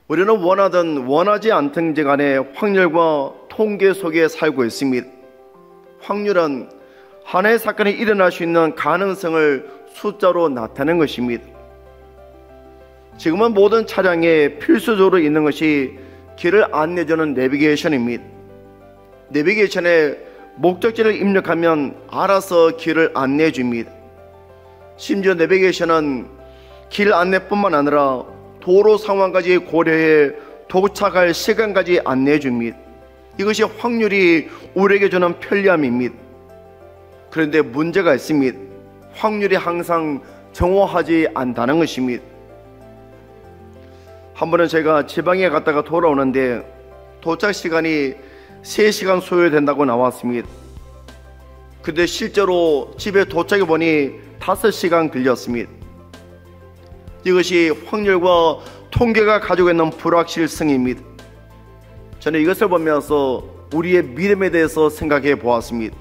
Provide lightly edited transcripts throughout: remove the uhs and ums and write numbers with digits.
우리는 원하든 원하지 않든 간에 확률과 통계 속에 살고 있습니다. 확률은 하나의 사건이 일어날 수 있는 가능성을 숫자로 나타내는 것입니다. 지금은 모든 차량에 필수적으로 있는 것이 길을 안내해주는 내비게이션입니다. 내비게이션에 목적지를 입력하면 알아서 길을 안내해 줍니다. 심지어 내비게이션은 길 안내뿐만 아니라 도로 상황까지 고려해 도착할 시간까지 안내해 줍니다. 이것이 확률이 우리에게 주는 편리함입니다. 그런데 문제가 있습니다. 확률이 항상 정확하지 않다는 것입니다. 한 번은 제가 지방에 갔다가 돌아오는데 도착 시간이 3시간 소요된다고 나왔습니다. 근데 실제로 집에 도착해 보니 5시간 걸렸습니다. 이것이 확률과 통계가 가지고 있는 불확실성입니다. 저는 이것을 보면서 우리의 믿음에 대해서 생각해 보았습니다.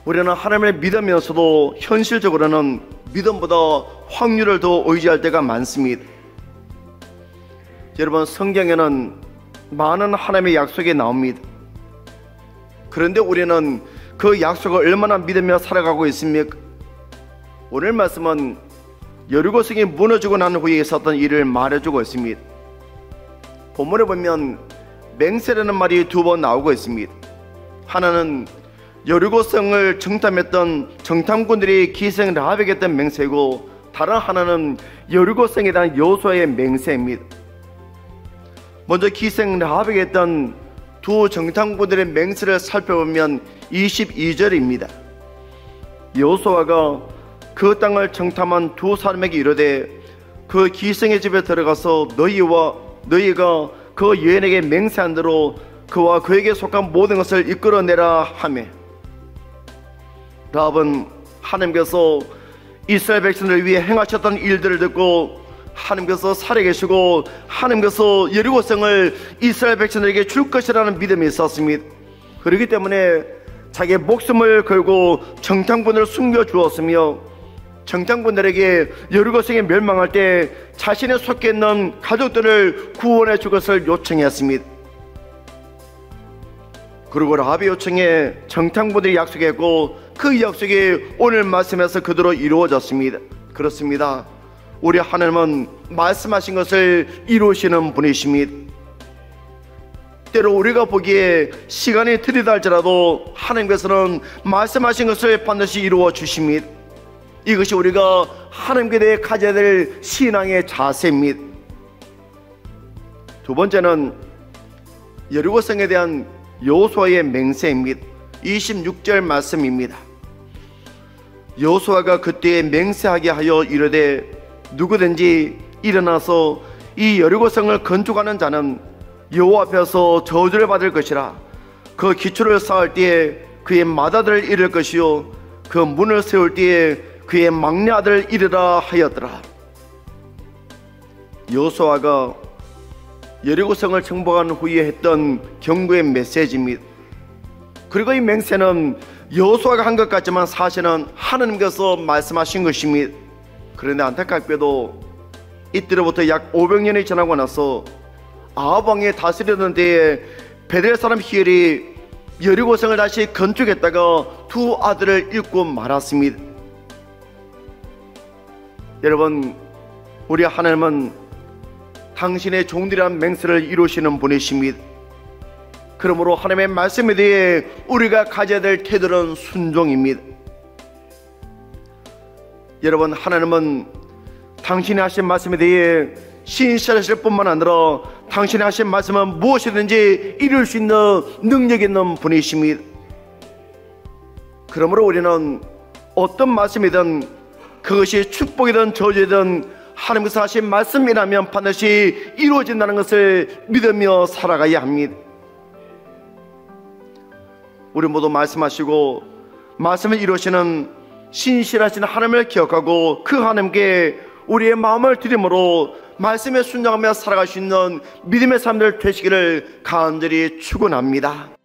우리는 하나님을 믿으면서도 현실적으로는 믿음보다 확률을 더 의지할 때가 많습니다. 여러분, 성경에는 많은 하나님의 약속이 나옵니다. 그런데 우리는 그 약속을 얼마나 믿으며 살아가고 있습니까? 오늘 말씀은 여리고성이 무너지고 난 후에 있었던 일을 말해주고 있습니다. 본문에 보면 맹세라는 말이 2번 나오고 있습니다. 하나는 여리고성을 정탐했던 정탐꾼들이 기생 라합에게 했던 맹세고, 다른 하나는 여리고성에 대한 여호수아의 맹세입니다. 먼저 기생 라합에게 했던 두 정탐꾼들의 맹세를 살펴보면 22절입니다. 여호수아가 그 땅을 정탐한 두 사람에게 이르되 그 기생의 집에 들어가서 너희가 그 여인에게 맹세한 대로 그와 그에게 속한 모든 것을 이끌어내라 하매, 라합은 하나님께서 이스라엘 백성들을 위해 행하셨던 일들을 듣고 하나님께서 살아계시고 하나님께서 여리고성을 이스라엘 백성들에게 줄 것이라는 믿음이 있었습니다. 그렇기 때문에 자기의 목숨을 걸고 정탐꾼을 숨겨주었으며, 정탐꾼들에게 여리고성이 멸망할 때 자신의 속해 있는 가족들을 구원해 줄 것을 요청했습니다. 그리고 라합의 요청에 정탐꾼들이 약속했고, 그 약속이 오늘 말씀에서 그대로 이루어졌습니다. 그렇습니다. 우리 하나님은 말씀하신 것을 이루시는 분이십니다. 때로 우리가 보기에 시간이 들이다 할지라도 하나님께서는 말씀하신 것을 반드시 이루어 주십니다. 이것이 우리가 하나님께 대해 가져야 될 신앙의 자세입니다. 두 번째는 여리고성에 대한 여호수아의 맹세입니다. 26절 말씀입니다. 여호수아가 그때에 맹세하게 하여 이르되 누구든지 일어나서 이 여리고성을 건축하는 자는 여호와 앞에서 저주를 받을 것이라. 그 기초를 쌓을 때에 그의 맏아들을 잃을 것이요 그 문을 세울 때에 그의 막내 아들을 잃으라 하였더라. 여호수아가 여리고성을 정복한 후에 했던 경고의 메시지입니다. 그리고 이 맹세는 여호수아가 한 것 같지만 사실은 하나님께서 말씀하신 것입니다. 그런데 안타깝게도 이때로부터 약 500년이 지나고 나서 아합 왕이 다스리던 때에 베델 사람 히엘이 여리고성을 다시 건축했다가 두 아들을 잃고 말았습니다. 여러분, 우리 하나님은 당신의 종들이란 맹세를 이루시는 분이십니다. 그러므로 하나님의 말씀에 대해 우리가 가져야 될 태도는 순종입니다. 여러분, 하나님은 당신이 하신 말씀에 대해 신실하실 뿐만 아니라 당신이 하신 말씀은 무엇이든지 이룰 수 있는 능력 있는 분이십니다. 그러므로 우리는 어떤 말씀이든 그것이 축복이든 저주이든 하나님께서 하신 말씀이라면 반드시 이루어진다는 것을 믿으며 살아가야 합니다. 우리 모두 말씀하시고 말씀을 이루시는 신실하신 하나님을 기억하고 그 하나님께 우리의 마음을 드림으로 말씀에 순종하며 살아갈 수 있는 믿음의 삶들 되시기를 간절히 축원합니다.